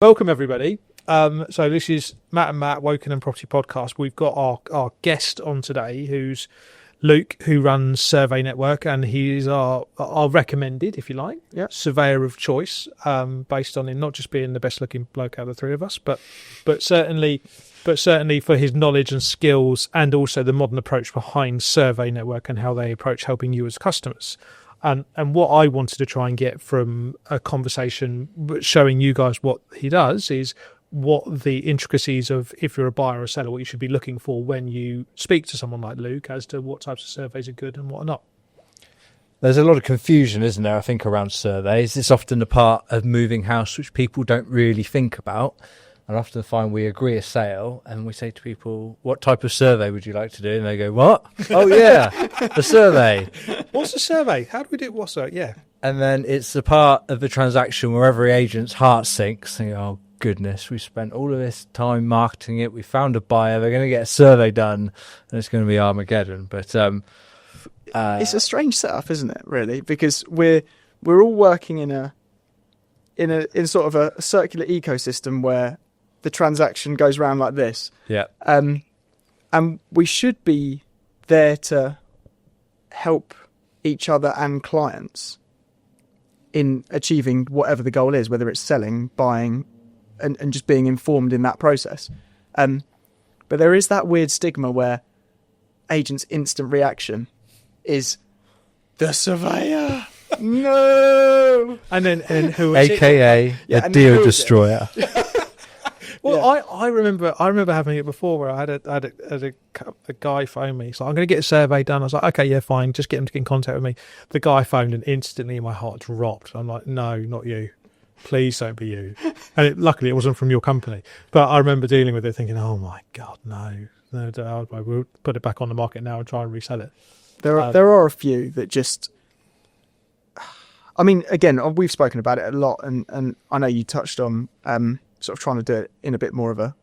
Welcome, everybody. So this is Matt and Matt, Wokingham Property Podcast. We've got our guest on today, who's Luke, who runs Survey Network, and he is our recommended, if you like, surveyor of choice, based on him not just being the best-looking bloke out of the three of us, but certainly for his knowledge and skills, and also the modern approach behind Survey Network and how they approach helping you as customers. And what I wanted to try and get from a conversation showing you guys what he does is what the intricacies of, if you're a buyer or seller, what you should be looking for when you speak to someone like Luke as to what types of surveys are good and what are not. There's a lot of confusion, isn't there, I think, around surveys. It's often a part of moving house which people don't really think about. I often find we agree a sale and we say to people, what type of survey would you like to do? And they go, what? Oh, yeah, the survey. What's a survey? How do we do it? What's that? Yeah. And then it's the part of the transaction where every agent's heart sinks. Thinking, oh, goodness, we spent all of this time marketing it. We found a buyer. They're going to get a survey done and it's going to be Armageddon. But it's a strange setup, isn't it, really? Because we're all working in sort of a circular ecosystem where the transaction goes around like this. Yeah. And we should be there to help each other and clients in achieving whatever the goal is, whether it's selling, buying, and just being informed in that process. But there is that weird stigma where agents' instant reaction is the surveyor. No. And then who is AKA a deal destroyer. Well, I remember having it before where I had a guy phone me. So I'm going to get a survey done. I was like, okay, yeah, fine. Just get him to get in contact with me. The guy phoned and instantly my heart dropped. I'm like, no, not you. Please don't be you. And luckily it wasn't from your company. But I remember dealing with it thinking, oh my God, no, we'll put it back on the market now and try and resell it. There are a few that just, I mean, again, we've spoken about it a lot and I know you touched on, sort of trying to do it in a bit more of a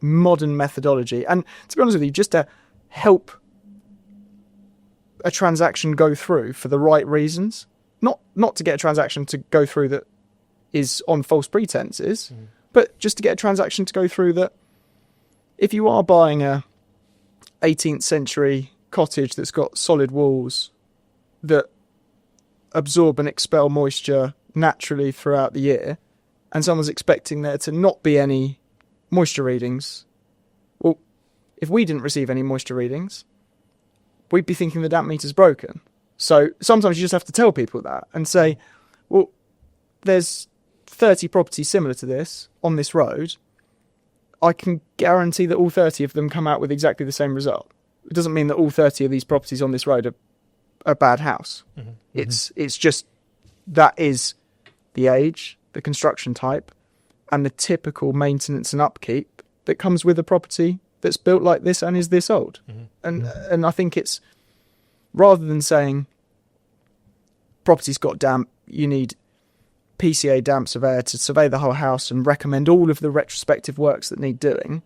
modern methodology. And to be honest with you, just to help a transaction go through for the right reasons, not to get a transaction to go through that is on false pretenses, but just to get a transaction to go through that if you are buying a 18th century cottage that's got solid walls that absorb and expel moisture naturally throughout the year, and someone's expecting there to not be any moisture readings. Well, if we didn't receive any moisture readings, we'd be thinking the damp meter's broken. So sometimes you just have to tell people that and say, well, there's 30 properties similar to this on this road. I can guarantee that all 30 of them come out with exactly the same result. It doesn't mean that all 30 of these properties on this road are a bad house. Mm-hmm. It's just that is the age, the construction type, and the typical maintenance and upkeep that comes with a property that's built like this and is this old. Mm-hmm. And I think it's, rather than saying property's got damp, you need PCA damp surveyor to survey the whole house and recommend all of the retrospective works that need doing.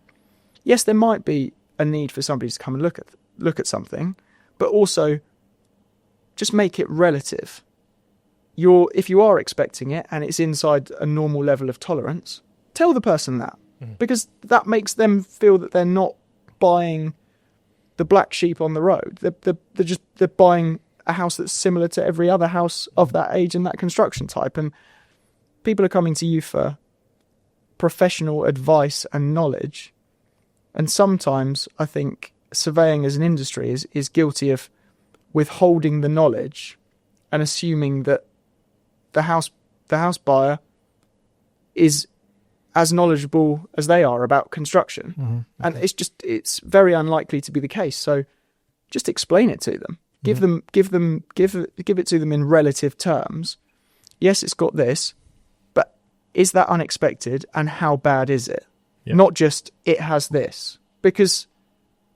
Yes, there might be a need for somebody to come and look at something, but also just make it relative. If you are expecting it and it's inside a normal level of tolerance, tell the person that, because that makes them feel that they're not buying the black sheep on the road. They're buying a house that's similar to every other house of that age and that construction type. And people are coming to you for professional advice and knowledge. And sometimes I think surveying as an industry is guilty of withholding the knowledge and assuming that the house buyer is as knowledgeable as they are about construction. Mm-hmm. And it's very unlikely to be the case. So just explain it to them. Give it to them in relative terms. Yes, it's got this, but is that unexpected and how bad is it? Yeah. Not just it has this, because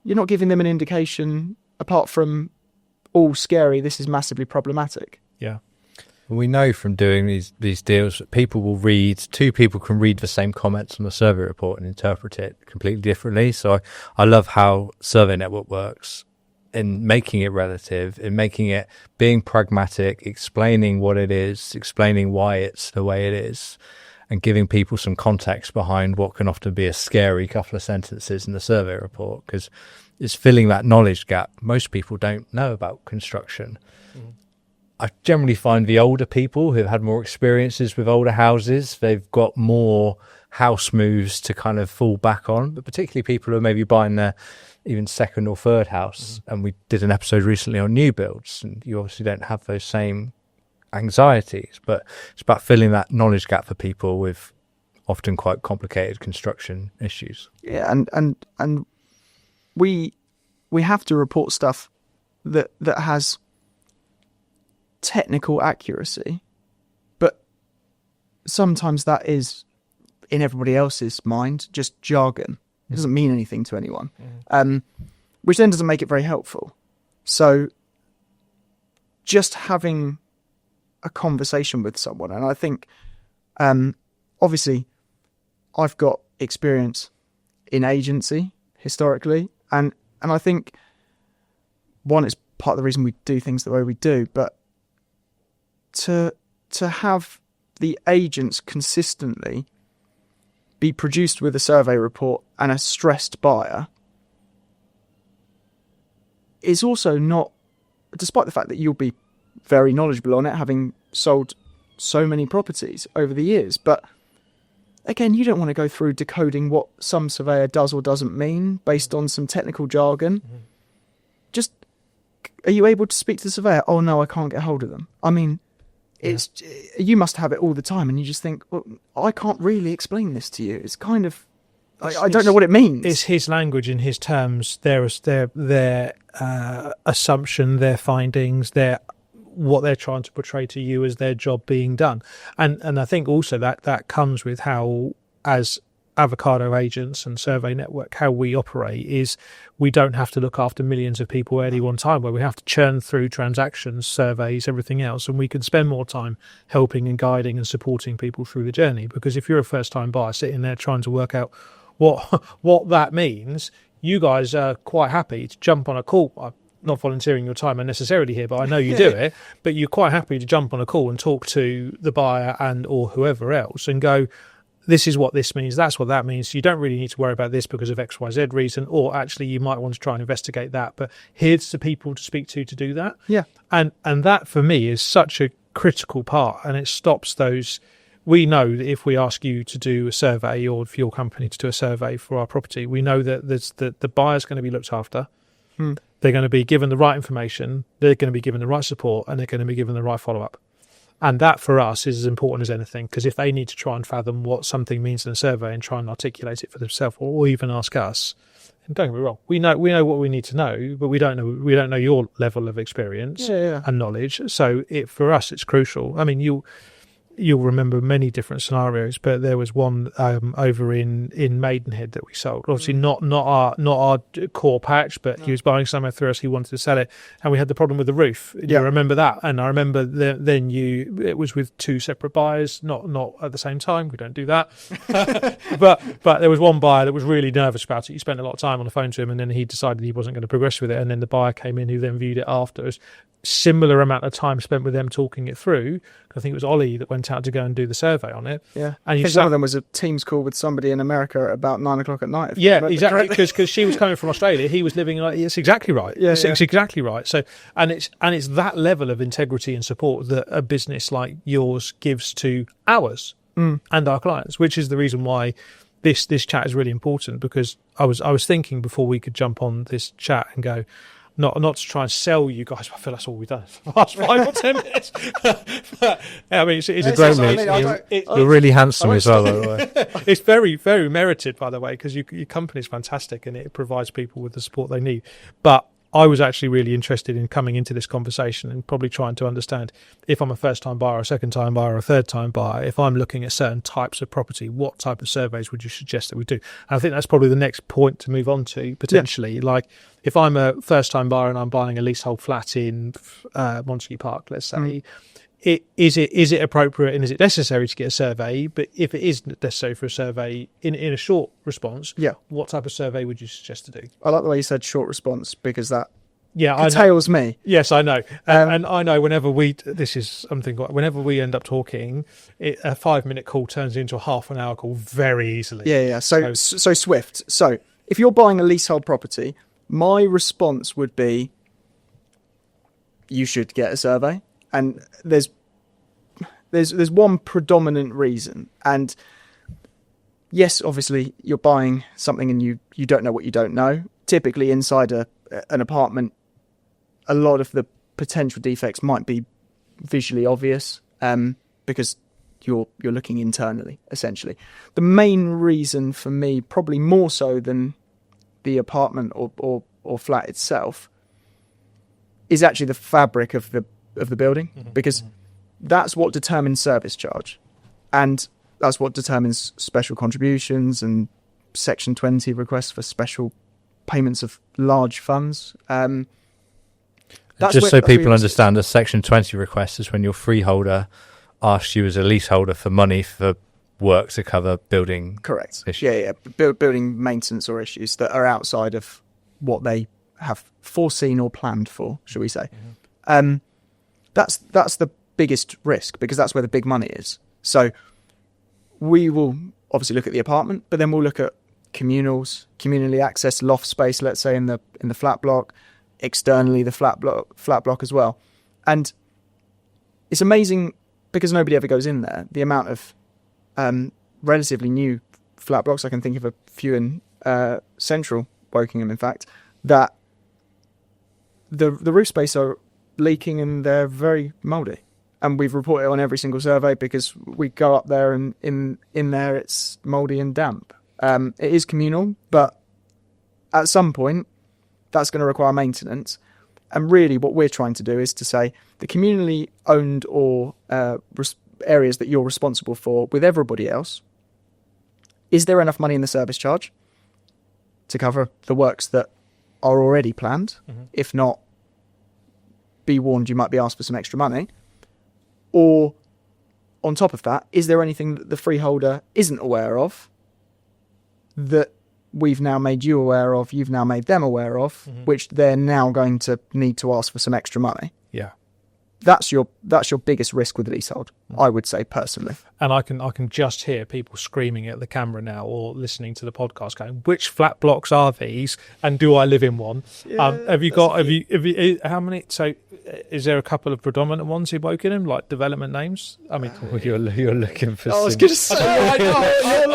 you're not giving them an indication apart from all scary, this is massively problematic. Yeah. We know from doing these deals that two people can read the same comments on the survey report and interpret it completely differently. So I love how Survey Network works in making it relative, in making it being pragmatic, explaining what it is, explaining why it's the way it is, and giving people some context behind what can often be a scary couple of sentences in the survey report, because it's filling that knowledge gap. Most people don't know about construction. I generally find the older people who've had more experiences with older houses, they've got more house moves to kind of fall back on, but particularly people who are maybe buying their even second or third house. And we did an episode recently on new builds, and you obviously don't have those same anxieties, but it's about filling that knowledge gap for people with often quite complicated construction issues. Yeah, and we have to report stuff that has technical accuracy, but sometimes that is, in everybody else's mind, just jargon. It doesn't mean anything to anyone, which then doesn't make it very helpful. So just having a conversation with someone, and I think obviously I've got experience in agency historically, and I think one, it's part of the reason we do things the way we do, but to have the agents consistently be produced with a survey report and a stressed buyer is also not, despite the fact that you'll be very knowledgeable on it, having sold so many properties over the years, but again, you don't want to go through decoding what some surveyor does or doesn't mean based on some technical jargon. Just, are you able to speak to the surveyor? Oh no, I can't get hold of them. I mean, you must have it all the time, and you just think, well, I can't really explain this to you. It's kind of, I don't know what it means. It's his language in his terms, their assumption, their findings, what they're trying to portray to you as their job being done. And I think also that comes with how, as Avocado agents and Survey Network, how we operate is we don't have to look after millions of people at any one time, where we have to churn through transactions, surveys, everything else, and we can spend more time helping and guiding and supporting people through the journey. Because if you're a first-time buyer sitting there trying to work out what that means, you guys are quite happy to jump on a call. I'm not volunteering your time unnecessarily here, but I know you do it, but you're quite happy to jump on a call and talk to the buyer and or whoever else and go, this is what this means, that's what that means. You don't really need to worry about this because of XYZ reason, or actually you might want to try and investigate that, but here's the people to speak to do that. Yeah. And that for me is such a critical part, and it stops those. We know that if we ask you to do a survey, or for your company to do a survey for our property, we know that the buyer's going to be looked after. They're going to be given the right information, they're going to be given the right support, and they're going to be given the right follow-up. And that for us is as important as anything, because if they need to try and fathom what something means in a survey and try and articulate it for themselves, or even ask us, and don't get me wrong, we know what we need to know, but we don't know your level of experience and knowledge. So for us, it's crucial. I mean, you'll remember many different scenarios, but there was one over in Maidenhead that we sold. Obviously, not our core patch, but he was buying somewhere through us. He wanted to sell it, and we had the problem with the roof. You remember that? And I remember then it was with two separate buyers, not at the same time. We don't do that. but there was one buyer that was really nervous about it. He spent a lot of time on the phone to him, and then he decided he wasn't going to progress with it. And then the buyer came in, who then viewed it after. It was similar amount of time spent with them talking it through. I think it was Ollie that went out to go and do the survey on it. Yeah, and I think one of them was a Teams call with somebody in America at about 9 o'clock at night. Yeah, exactly. Because she was coming from Australia, he was living like. It's exactly right. It's exactly right. So, and it's that level of integrity and support that a business like yours gives to ours and our clients, which is the reason why this chat is really important. Because I was thinking before we could jump on this chat and go, not to try and sell you guys. I feel that's all we've done for the last 5 or 10 minutes. But, I mean, it's a great meet. You're really handsome as well, by the way. It's very, very merited, by the way, because your company is fantastic and it provides people with the support they need. But I was actually really interested in coming into this conversation and probably trying to understand, if I'm a first-time buyer, a second-time buyer, or a third-time buyer, if I'm looking at certain types of property, what type of surveys would you suggest that we do? And I think that's probably the next point to move on to, potentially. Like, if I'm a first-time buyer and I'm buying a leasehold flat in Montague Park, let's say, is it appropriate and is it necessary to get a survey? But if it is necessary for a survey in a short response, what type of survey would you suggest to do? I like the way you said short response, because that Yeah, I know. curtails me. Yes, I know, and I know. Whenever we end up talking, a 5-minute call turns into a half an hour call very easily. Yeah. So Swift. So if you're buying a leasehold property, my response would be, you should get a survey, and there's one predominant reason. And yes, obviously you're buying something and you don't know what you don't know. Typically inside an apartment, a lot of the potential defects might be visually obvious, because you're looking internally, essentially. The main reason for me, probably more so than the apartment or flat itself, is actually the fabric of the building, because that's what determines service charge, and that's what determines special contributions and Section 20 requests for special payments of large funds. Just so people understand, a Section 20 request is when your freeholder asks you as a leaseholder for money for work to cover building. Correct. Issues. Building maintenance or issues that are outside of what they have foreseen or planned for, shall we say. That's the biggest risk, because that's where the big money is. So we will obviously look at the apartment, but then we'll look at communally accessed loft space, let's say in the flat block, externally the flat block as well. And it's amazing, because nobody ever goes in there, the amount of relatively new flat blocks. I can think of a few in central Wokingham, in fact, that the roof space are leaking and they're very mouldy. And we've reported it on every single survey, because we go up there and in there it's mouldy and damp. It is communal, but at some point that's going to require maintenance. And really what we're trying to do is to say the communally owned or areas that you're responsible for with everybody else, is there enough money in the service charge to cover the works that are already planned? If not, be warned, you might be asked for some extra money. Or on top of that, is there anything that the freeholder isn't aware of that we've now made you aware of, you've now made them aware of, which they're now going to need to ask for some extra money? Yeah. That's your biggest risk with leasehold, I would say, personally. And I can just hear people screaming at the camera now, or listening to the podcast, going, "Which flat blocks are these? And do I live in one?" Have you how many? So, is there a couple of predominant ones in Wokingham, like development names? I mean, you're looking for. I was going to say.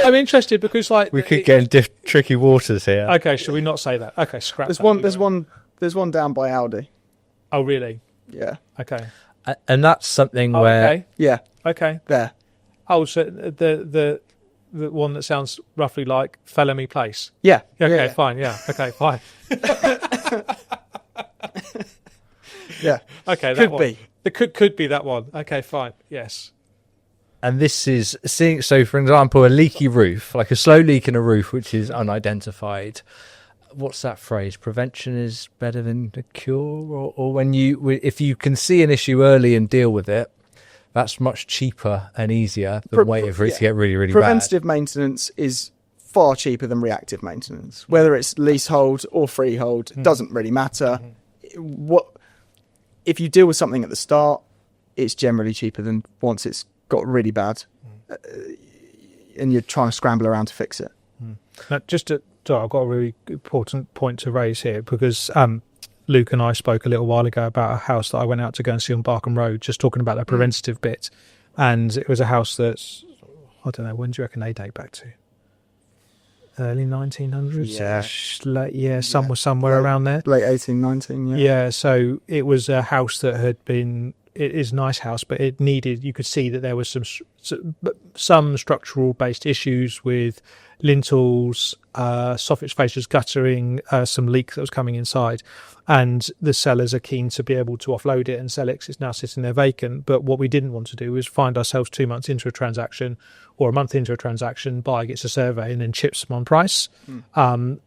I'm interested, because we could get in tricky waters here. Okay, shall we not say that? Okay, scrap. There's one down by Aldi. Oh, really? Yeah. Okay. And that's something where... Okay. Yeah. Okay. There. Oh, so the one that sounds roughly like Felamy Place. Yeah. Okay, fine. Yeah. Okay, fine. Yeah. Okay, that could one. be. It could be that one. Okay, fine. Yes. And this is seeing. So, for example, a leaky roof, like a slow leak in a roof, which is unidentified. What's that phrase? Prevention is better than the cure, or when if you can see an issue early and deal with it, that's much cheaper and easier than waiting for it to get really, really Preventative bad. maintenance is far cheaper than reactive maintenance. Whether it's leasehold or freehold, doesn't really matter. If you deal with something at the start, it's generally cheaper than once it's got really bad, and you're trying to scramble around to fix it. Now, I've got a really important point to raise here, because Luke and I spoke a little while ago about a house that I went out to go and see on Barkham Road, just talking about the preventative bit. And it was a house that's, I don't know, when do you reckon they date back to? Early 1900s? Yeah. Somewhere around there. Late 1819, yeah. Yeah, so it was a house that had been... It is a nice house, but it needed... You could see that there was some structural-based issues with lintels, soffit fascias guttering, some leak that was coming inside, and the sellers are keen to be able to offload it and sell it 'cause it's now sitting there vacant. But what we didn't want to do was find ourselves 2 months into a transaction or a month into a transaction, buyer gets a survey and then chips them on price.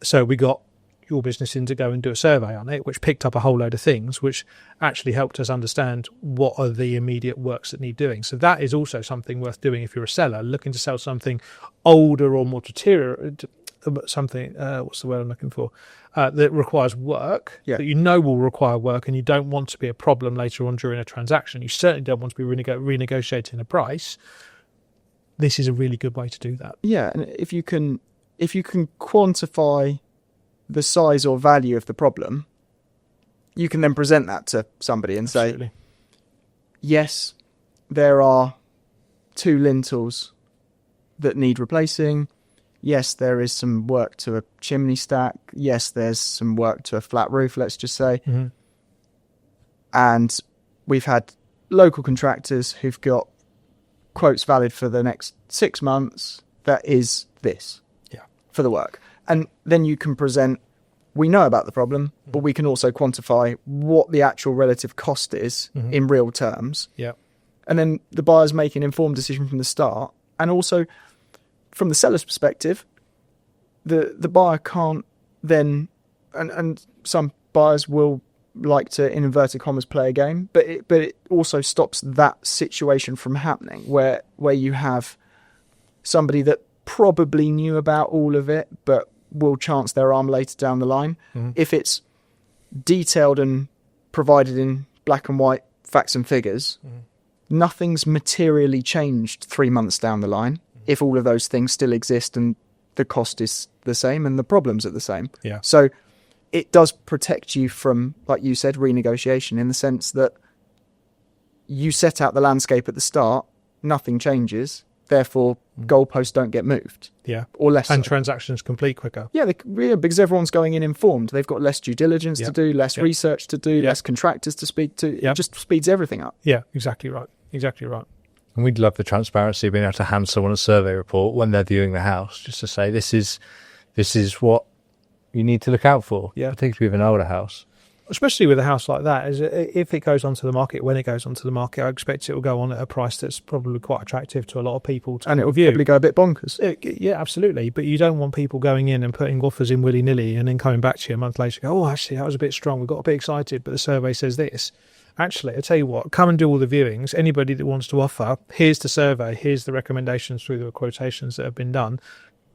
So we got your business in to go and do a survey on it, which picked up a whole load of things, which actually helped us understand what are the immediate works that need doing. So that is also something worth doing if you're a seller looking to sell something older or more something, what's the word I'm looking for, that requires work, Yeah. that you know will require work, and you don't want to be a problem later on during a transaction, you certainly don't want to be renegotiating a price, this is a really good way to do that. Yeah, and if you can quantify the size or value of the problem, you can then present that to somebody and Absolutely. say, yes, there are 2 lintels that need replacing. Yes, there is some work to a chimney stack. Yes, there's some work to a flat roof, let's just say. Mm-hmm. And we've had local contractors who've got quotes valid for the next 6 months. That is this for the work. And then you can present, we know about the problem, but we can also quantify what the actual relative cost is in real terms. Yeah. And then the buyer's make an informed decision from the start. And also, from the seller's perspective, the buyer can't then, and some buyers will like to, in inverted commas, play a game, but it also stops that situation from happening where you have somebody that probably knew about all of it, but will chance their arm later down the line. If it's detailed and provided in black and white facts and figures, nothing's materially changed 3 months down the line if all of those things still exist and the cost is the same and the problems are the same. Yeah. So it does protect you from, like you said, renegotiation, in the sense that you set out the landscape at the start, nothing changes, therefore goalposts don't get moved. Yeah. Or less And so. transactions complete quicker. Yeah, because everyone's going in informed. They've got less due diligence to do, less research to do, less contractors to speak to. It just speeds everything up. Yeah, exactly right. Exactly right. And we'd love the transparency of being able to hand someone a survey report when they're viewing the house, just to say this is what you need to look out for, particularly with an older house. Especially with a house like that, is if it goes onto the market, when it goes onto the market, I expect it will go on at a price that's probably quite attractive to a lot of people. And it will probably go a bit bonkers. Yeah, absolutely. But you don't want people going in and putting offers in willy-nilly and then coming back to you a month later and go, oh, actually, that was a bit strong. We got a bit excited, but the survey says this. Actually, I tell you what, come and do all the viewings. Anybody that wants to offer, here's the survey, here's the recommendations through the quotations that have been done.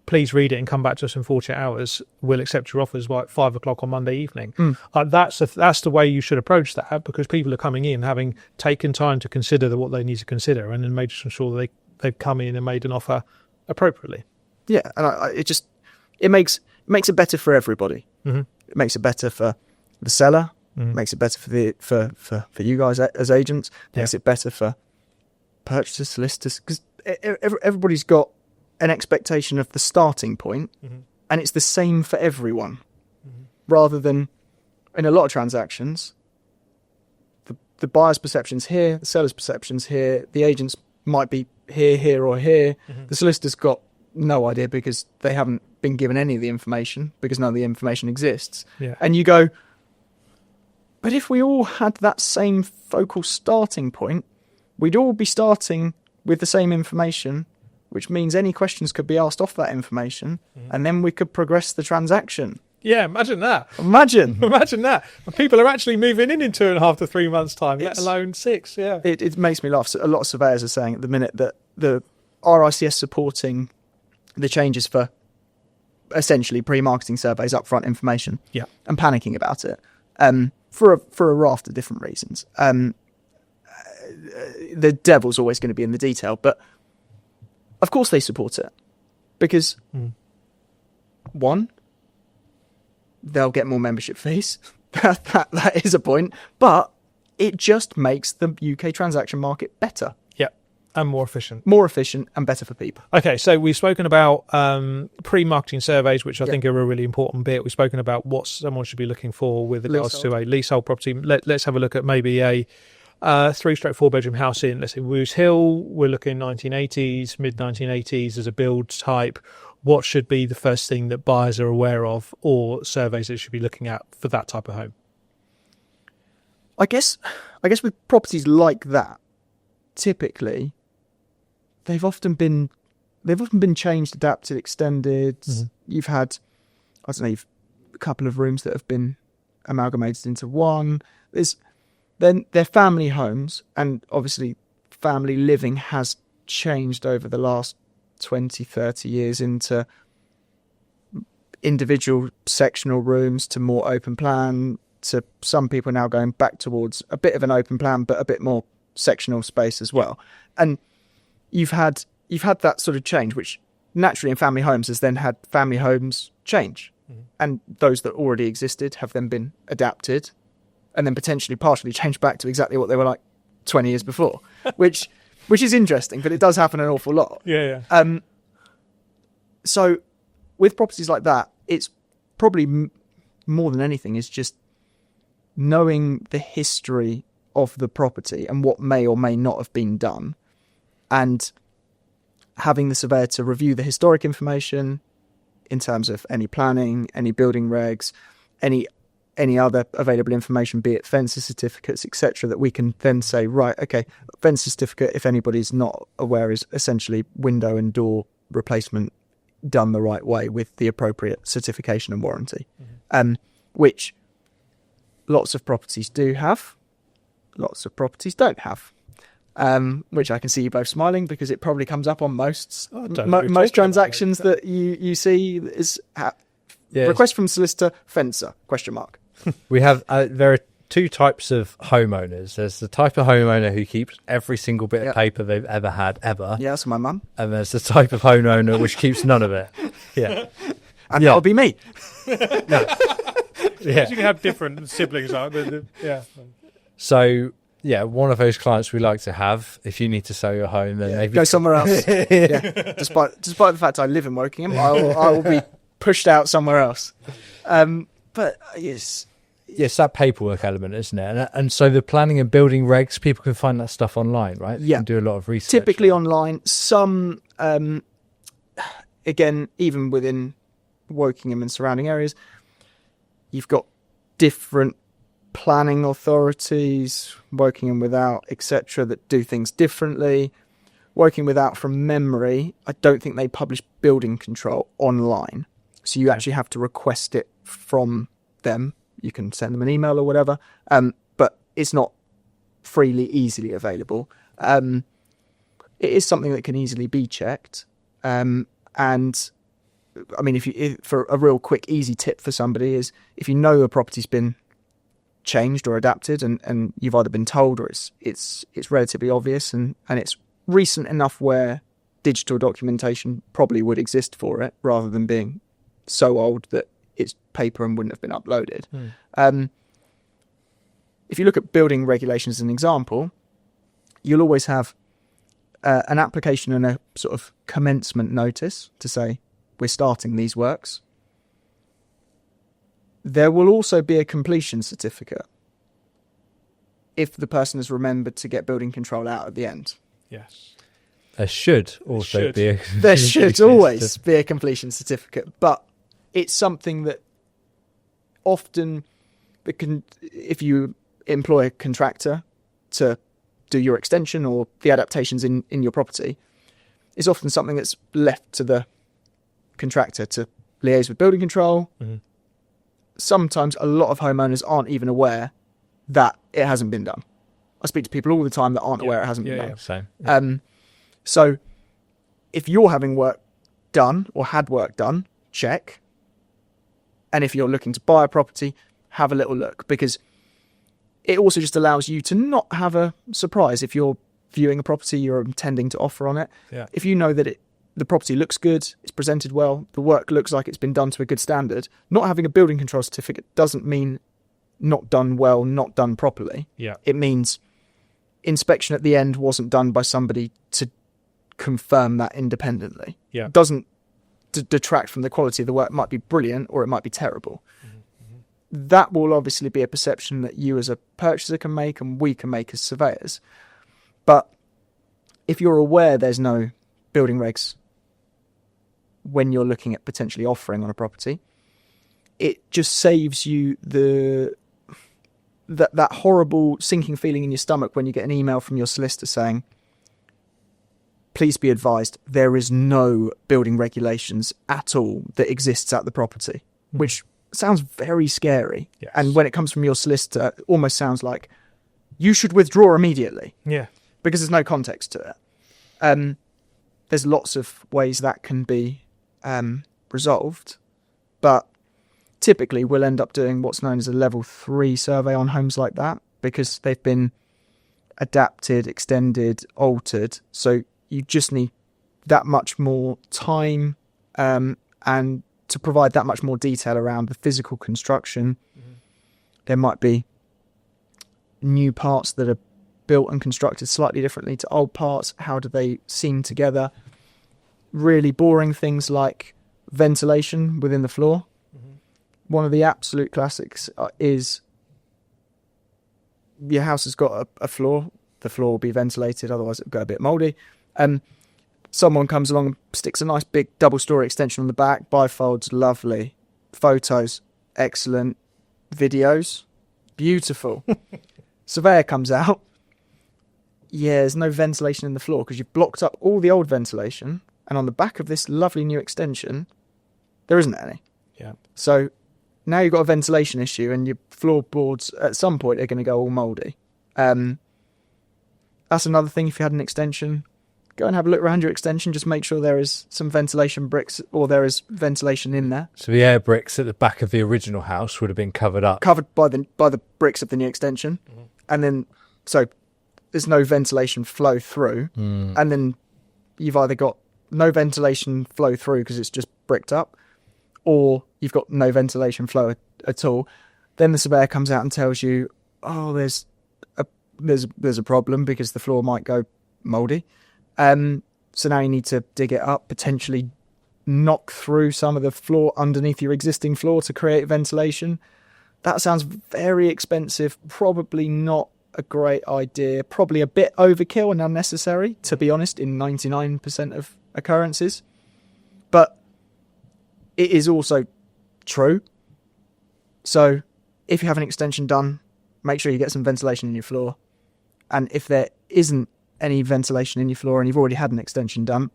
Please read it and come back to us in 48 hours. We'll accept your offers by 5 o'clock on Monday evening. That's the way you should approach that, because people are coming in having taken time to consider what they need to consider and then made sure they've come in and made an offer appropriately. Yeah, and it makes it better for everybody. It makes it better for the seller. Makes it better for you guys as agents. Makes it better for purchasers, solicitors, because everybody's got an expectation of the starting point, and it's the same for everyone. Rather than in a lot of transactions, the buyer's perception's here, the seller's perception's here, the agents might be here or here. The solicitor's got no idea because they haven't been given any of the information, because none of the information exists. And you go, but if we all had that same focal starting point, we'd all be starting with the same information, which means any questions could be asked off that information, and then we could progress the transaction. Yeah, imagine that. Imagine that. People are actually moving in 2.5 to 3 months' time, let alone 6. Yeah, it makes me laugh. So a lot of surveyors are saying at the minute that the RICS supporting the changes for essentially pre-marketing surveys, upfront information, and panicking about it for a raft of different reasons. The devil's always going to be in the detail, but of course they support it because one, they'll get more membership fees. that is a point, but it just makes the UK transaction market better. Yeah, and more efficient. More efficient and better for people. Okay, so we've spoken about pre-marketing surveys, which I think are a really important bit. We've spoken about what someone should be looking for with regards to a leasehold property. Let's have a look at maybe a 3/4 bedroom house in, let's say, Woos Hill. We're looking 1980s, mid-1980s as a build type. What should be the first thing that buyers are aware of, or surveys they should be looking at for that type of home? I guess with properties like that, typically they've often been changed, adapted, extended. You've had, I don't know, a couple of rooms that have been amalgamated into one. Then they're family homes, and obviously family living has changed over the last 20, 30 years into individual sectional rooms to more open plan, to some people now going back towards a bit of an open plan but a bit more sectional space as well. And you've had that sort of change, which naturally in family homes has then had family homes change. And those that already existed have then been adapted and then potentially partially changed back to exactly what they were like 20 years before, which is interesting, but it does happen an awful lot. Yeah. So with properties like that, it's probably more than anything is just knowing the history of the property and what may or may not have been done, and having the surveyor to review the historic information in terms of any planning, any building regs, any other available information, be it fence certificates, etc., that we can then say, right, okay, fence certificate, if anybody's not aware, is essentially window and door replacement done the right way with the appropriate certification and warranty, which lots of properties do have, lots of properties don't have, which I can see you both smiling because it probably comes up on most transactions that you see is request from solicitor, fencer, ? We have there are two types of homeowners. There's the type of homeowner who keeps every single bit of paper they've ever had ever. Yeah, that's my mum. And there's the type of homeowner which keeps none of it. Yeah. And that'll be me. Yeah. You can have different siblings. Yeah. So, yeah, one of those clients we like to have, if you need to sell your home, then maybe go somewhere else. Yeah. Despite the fact I live in Wokingham, I will be pushed out somewhere else. But yes. Yes, that paperwork element, isn't it? And so the planning and building regs, people can find that stuff online, right? Yeah. They can do a lot of research. Typically online. Some, again, even within Wokingham and surrounding areas, you've got different planning authorities, Wokingham Without, etc., that do things differently. Wokingham Without, from memory, I don't think they publish building control online. So you actually have to request it from them. You can send them an email or whatever, but it's not freely, easily available. It is something that can easily be checked. And I mean, for a real quick, easy tip for somebody is if you know a property's been changed or adapted and you've either been told or it's relatively obvious and it's recent enough where digital documentation probably would exist for it rather than being so old that it's paper and wouldn't have been uploaded. If you look at building regulations as an example, you'll always have an application and a sort of commencement notice to say we're starting these works. There will also be a completion certificate if the person has remembered to get building control out at the end. Yes. There should also be a there should always be a completion certificate, but it's something that often if you employ a contractor to do your extension or the adaptations in your property, it's often something that's left to the contractor to liaise with building control. Sometimes a lot of homeowners aren't even aware that it hasn't been done. I speak to people all the time that aren't aware it hasn't been done. Same. So if you're having work done or had work done, check. And if you're looking to buy a property, have a little look, because it also just allows you to not have a surprise if you're viewing a property you're intending to offer on it. Yeah. If you know that the property looks good, it's presented well, the work looks like it's been done to a good standard, not having a building control certificate doesn't mean not done well, not done properly. Yeah. It means inspection at the end wasn't done by somebody to confirm that independently. Yeah. It doesn't detract from the quality of the work. It might be brilliant or it might be terrible. That will obviously be a perception that you as a purchaser can make and we can make as surveyors. But if you're aware there's no building regs when you're looking at potentially offering on a property, it just saves you that horrible sinking feeling in your stomach when you get an email from your solicitor saying, please be advised, there is no building regulations at all that exists at the property, which sounds very scary. Yes. And when it comes from your solicitor, it almost sounds like you should withdraw immediately. Yeah. Because there's no context to it. There's lots of ways that can be resolved, But typically we'll end up doing what's known as a level 3 survey on homes like that, because they've been adapted, extended, altered. So you just need that much more time and to provide that much more detail around the physical construction. There might be new parts that are built and constructed slightly differently to old parts. How do they seam together? Really boring things like ventilation within the floor. One of the absolute classics is your house has got a floor. The floor will be ventilated, otherwise it'll go a bit mouldy. Someone comes along and sticks a nice big double-story extension on the back. Bifolds, lovely. Photos, excellent. Videos, beautiful. Surveyor comes out. Yeah, there's no ventilation in the floor because you've blocked up all the old ventilation. And on the back of this lovely new extension, there isn't any. Yeah. So now you've got a ventilation issue and your floorboards at some point are going to go all mouldy. That's another thing. If you had an extension, go and have a look around your extension. Just make sure there is some ventilation bricks or there is ventilation in there. So the air bricks at the back of the original house would have been covered up. Covered by the bricks of the new extension. And then, so there's no ventilation flow through. And then you've either got no ventilation flow through because it's just bricked up, or you've got no ventilation flow at all. Then the surveyor comes out and tells you, oh, there's a problem because the floor might go mouldy. So now you need to dig it up, potentially knock through some of the floor underneath your existing floor to create ventilation. That sounds very expensive, probably not a great idea, probably a bit overkill and unnecessary, to be honest, in 99% of occurrences. But it is also true. So if you have an extension done, make sure you get some ventilation in your floor. And if there isn't any ventilation in your floor and you've already had an extension done,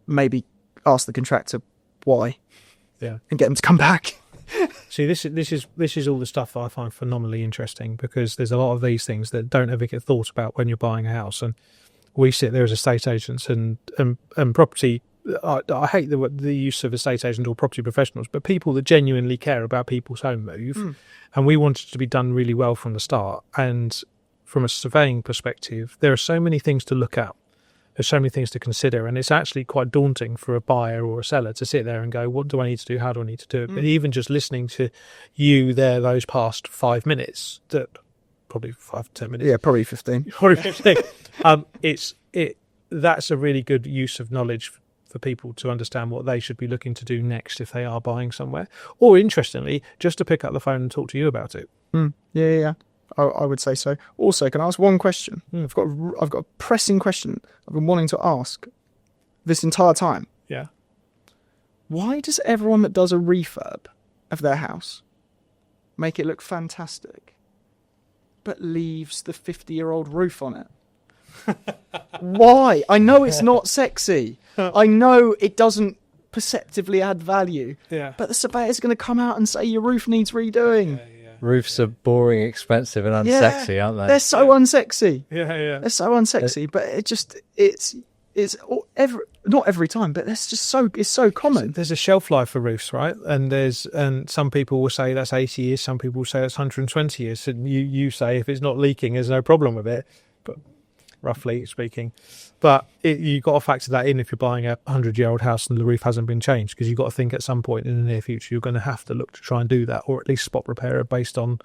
maybe ask the contractor why, and get them to come back. See, this is all the stuff that I find phenomenally interesting, because there's a lot of these things that don't ever get thought about when you're buying a house. And we sit there as estate agents and property. I hate the use of estate agent or property professionals, but people that genuinely care about people's home move, and we want it to be done really well from the start. And from a surveying perspective, there are so many things to look at. There's so many things to consider, and it's actually quite daunting for a buyer or a seller to sit there and go, what do I need to do? How do I need to do it? But even just listening to you there those past 5 minutes, that probably 5 to 10 minutes. Yeah, probably 15. Probably 15. That's a really good use of knowledge for people to understand what they should be looking to do next if they are buying somewhere. Or interestingly, just to pick up the phone and talk to you about it. Yeah. I would say so. Also, can I ask one question? I've got a pressing question I've been wanting to ask this entire time. Yeah. Why does everyone that does a refurb of their house make it look fantastic, but leaves the 50-year-old roof on it? Why? I know it's not sexy. I know it doesn't perceptively add value. Yeah. But the surveyor's going to come out and say your roof needs redoing. Yeah. Roofs are boring, expensive, and unsexy, aren't they? They're so unsexy. Yeah. They're so unsexy, but it's not every time, but it's so common. There's a shelf life for roofs, right? And some people will say that's 80 years, some people will say that's 120 years. And you say if it's not leaking, there's no problem with it, but roughly speaking. But you've got to factor that in if you're buying a 100-year-old house and the roof hasn't been changed, because you've got to think at some point in the near future you're going to have to look to try and do that, or at least spot repair it based on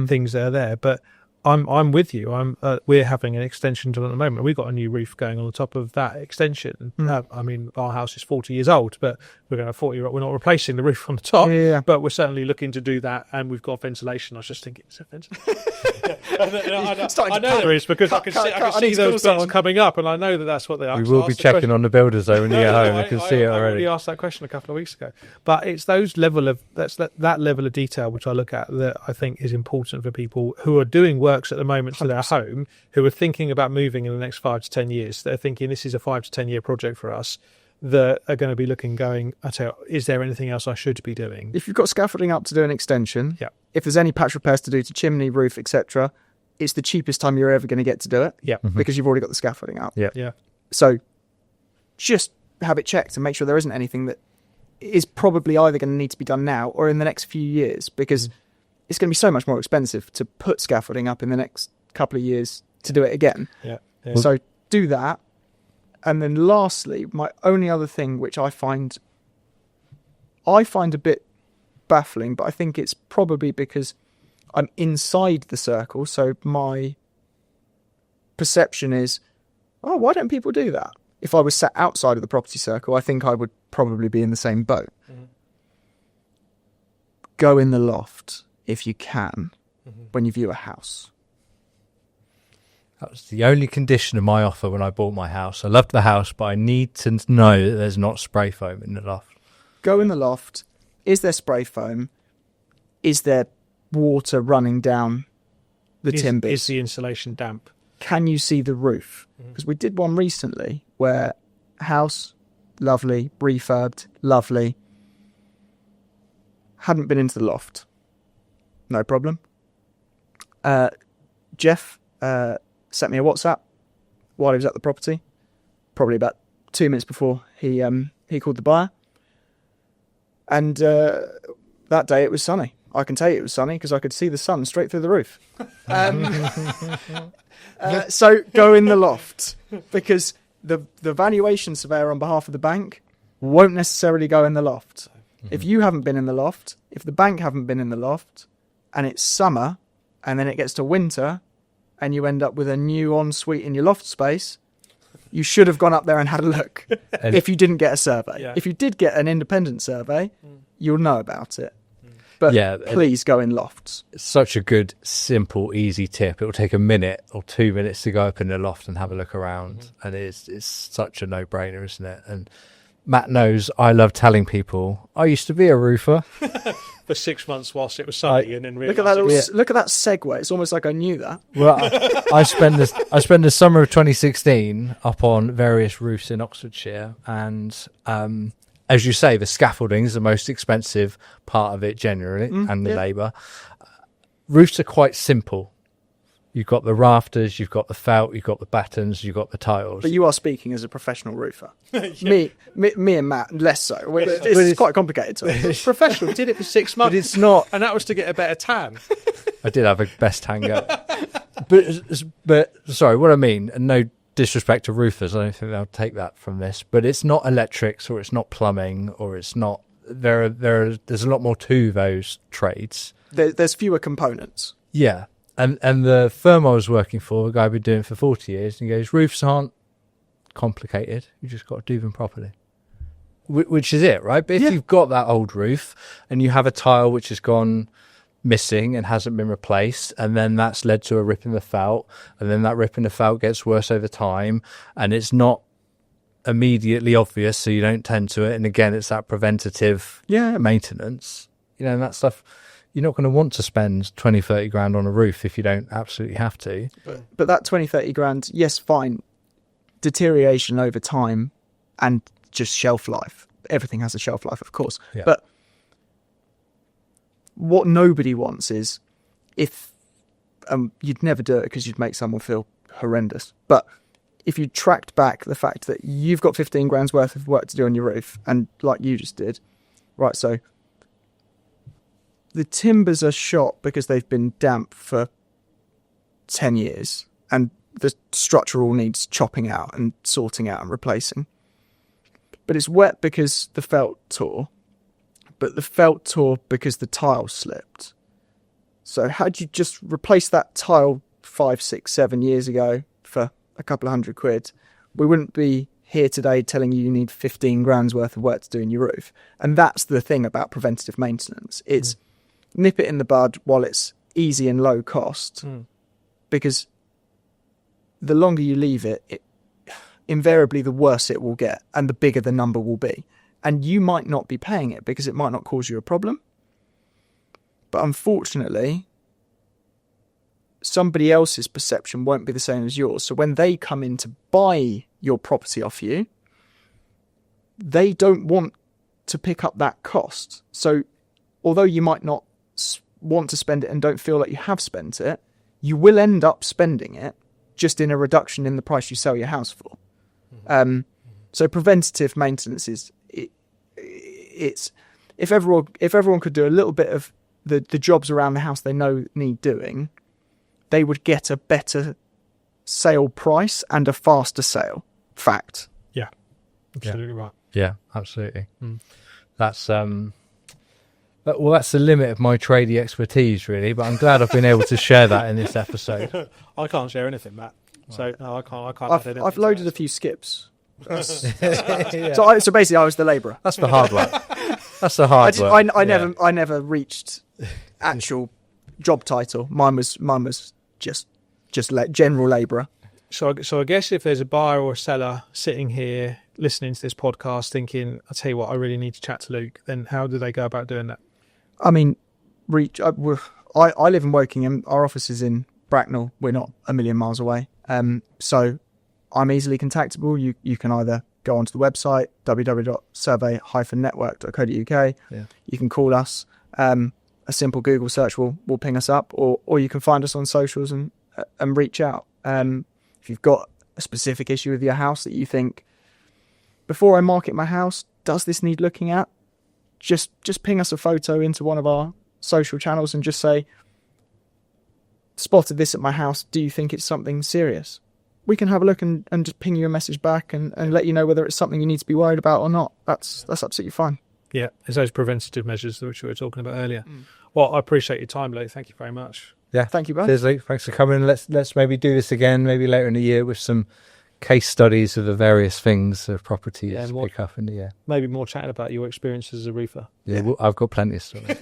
things that are there. But I'm with you. We're having an extension done at the moment. We've got a new roof going on the top of that extension. I mean, our house is 40 years old, but we're going to 40-year-old. We're not replacing the roof on the top, but we're certainly looking to do that. And we've got ventilation. I was just thinking, is there ventilation? I know there is, because I can see those belts coming up, and I know that's what they are. We will be checking on the builders though when you get home. I can see it already. I already asked that question a couple of weeks ago. But it's that level of detail which I look at that I think is important for people who are doing works at the moment to their home, who are thinking about moving in the next 5 to 10 years. They're thinking this is a 5 to 10 year project for us, that are going to be looking, going, is there anything else I should be doing? If you've got scaffolding up to do an extension, if there's any patch repairs to do to chimney, roof, etc., it's the cheapest time you're ever going to get to do it. Because you've already got the scaffolding up. Yeah. So just have it checked and make sure there isn't anything that is probably either going to need to be done now or in the next few years, because it's going to be so much more expensive to put scaffolding up in the next couple of years to do it again. Yeah. So do that. And then lastly, my only other thing, which I find a bit baffling, but I think it's probably because I'm inside the circle, so my perception is, oh, why don't people do that? If I was sat outside of the property circle, I think I would probably be in the same boat. Go in the loft if you can when you view a house. That was the only condition of my offer when I bought my house. I loved the house, but I need to know that there's not spray foam in the loft. Go in the loft. Is there spray foam? Is there water running down the timbers? Is the insulation damp? Can you see the roof? Because we did one recently where house, lovely, refurbed, lovely. Hadn't been into the loft. No problem. Jeff sent me a WhatsApp while he was at the property. Probably about 2 minutes before he called the buyer. And that day it was sunny. I can tell you it was sunny because I could see the sun straight through the roof. So go in the loft, because the valuation surveyor on behalf of the bank won't necessarily go in the loft. If you haven't been in the loft, if the bank haven't been in the loft, and it's summer, and then it gets to winter, and you end up with a new ensuite in your loft space, you should have gone up there and had a look if you didn't get a survey. Yeah. If you did get an independent survey, you'll know about it. But please go in lofts. It's such a good, simple, easy tip. It will take a minute or 2 minutes to go up in the loft and have a look around. And it's such a no-brainer, isn't it? And Matt knows I love telling people, I used to be a roofer. For 6 months whilst it was sunny, and then Look at that! Look at that segue. It's almost like I knew that. Well, I spent the summer of 2016 up on various roofs in Oxfordshire, and as you say, the scaffolding is the most expensive part of it generally, and the labour. Roofs are quite simple. You've got the rafters, you've got the felt, you've got the battens, you've got the tiles. But you are speaking as a professional roofer. Me and Matt, less so. It's quite complicated. It's professional. Did it for 6 months. But it's not. And that was to get a better tan. I did have a best hangout. but sorry, what I mean, and no disrespect to roofers, I don't think they'll take that from this, but it's not electrics or it's not plumbing or it's not. There's a lot more to those trades. There's fewer components. Yeah. And the firm I was working for, the guy had been doing it for 40 years, and he goes, roofs aren't complicated. You just got to do them properly. Which is it, right? But if you've got that old roof and you have a tile which has gone missing and hasn't been replaced, and then that's led to a rip in the felt, and then that rip in the felt gets worse over time, and it's not immediately obvious, so you don't tend to it. And again, it's that preventative maintenance, and that stuff. You're not going to want to spend 20, 30 grand on a roof if you don't absolutely have to. But that 20, 30 grand, yes, fine. Deterioration over time and just shelf life. Everything has a shelf life, of course. Yeah. But what nobody wants is if you'd never do it because you'd make someone feel horrendous. But if you tracked back the fact that you've got 15 grand's worth of work to do on your roof, and like you just did, right, so the timbers are shot because they've been damp for 10 years and the structure all needs chopping out and sorting out and replacing. But it's wet because the felt tore, but the felt tore because the tile slipped. So had you just replaced that tile 5, 6, 7 years ago for a couple of £100, we wouldn't be here today telling you need 15 grand's worth of work to do in your roof. And that's the thing about preventative maintenance. It's nip it in the bud while it's easy and low cost, because the longer you leave it, invariably the worse it will get and the bigger the number will be. And you might not be paying it because it might not cause you a problem. But unfortunately, somebody else's perception won't be the same as yours. So when they come in to buy your property off you, they don't want to pick up that cost. So although you might not want to spend it and don't feel like you have spent it, you will end up spending it just in a reduction in the price you sell your house for. So preventative maintenance it's if everyone could do a little bit of the jobs around the house they know need doing, they would get a better sale price and a faster sale. Fact. Yeah, absolutely right. Yeah, absolutely. That's that's the limit of my tradie expertise, really. But I'm glad I've been able to share that in this episode. I can't share anything, Matt. So no, I can't. I've loaded a few skips. Yeah. So basically, I was the labourer. That's the hard work. That's the hard work. I never reached actual job title. Mine was just general labourer. So I guess if there's a buyer or a seller sitting here listening to this podcast thinking, I'll tell you what, I really need to chat to Luke, then how do they go about doing that? I mean, I live in Wokingham. Our office is in Bracknell. We're not a million miles away. So I'm easily contactable. You can either go onto the website, www.survey-network.co.uk. Yeah. You can call us. A simple Google search will ping us up, or you can find us on socials and reach out. If you've got a specific issue with your house that you think, before I market my house, does this need looking at? Just ping us a photo into one of our social channels and just say, spotted this at my house. Do you think it's something serious? We can have a look and just ping you a message back and let you know whether it's something you need to be worried about or not. That's absolutely fine. Yeah, it's those preventative measures which we were talking about earlier. Well, I appreciate your time, Luke. Thank you very much. Yeah, thank you both. Cheers, Luke. Thanks for coming. Let's maybe do this again, maybe later in the year with some case studies of the various things of properties to pick up in the year. Maybe more chatting about your experience as a roofer. Yeah, I've got plenty of stories.